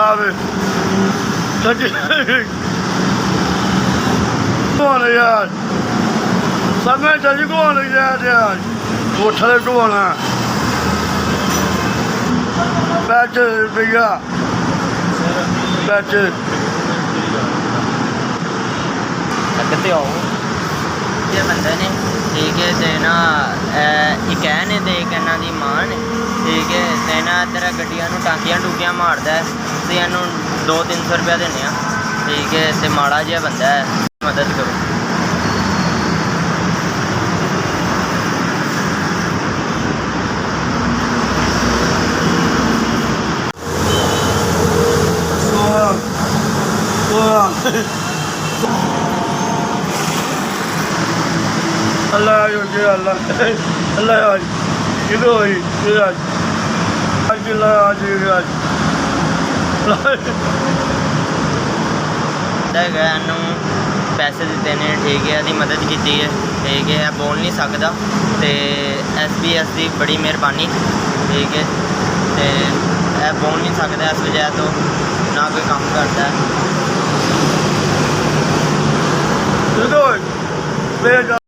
लावे कौन यार समय चली कौन यार कोठे कौन पैसे भैया पैसे कितने आओ ये बंदे ने ठीक है ते ना एक है ने ते एक इन्हां दी मां ने ठीक है ते ना इधर गड्डियां नूं टांकियां टूकियां मारदा है ते इन्हूं 200-300 रुपया देने आ ठीक है ते माड़ा जिहा बंदा है मदद करो अल्लाह अल्लाह अल्लाह किधर हुई आज पैसे दिते ने ठीक है यदि मदद की है ठीक है बोल नहीं सकता तो SBS की बड़ी मेहरबानी ठीक है तो बोल नहीं सकता इस वजह तो ना कोई काम करता है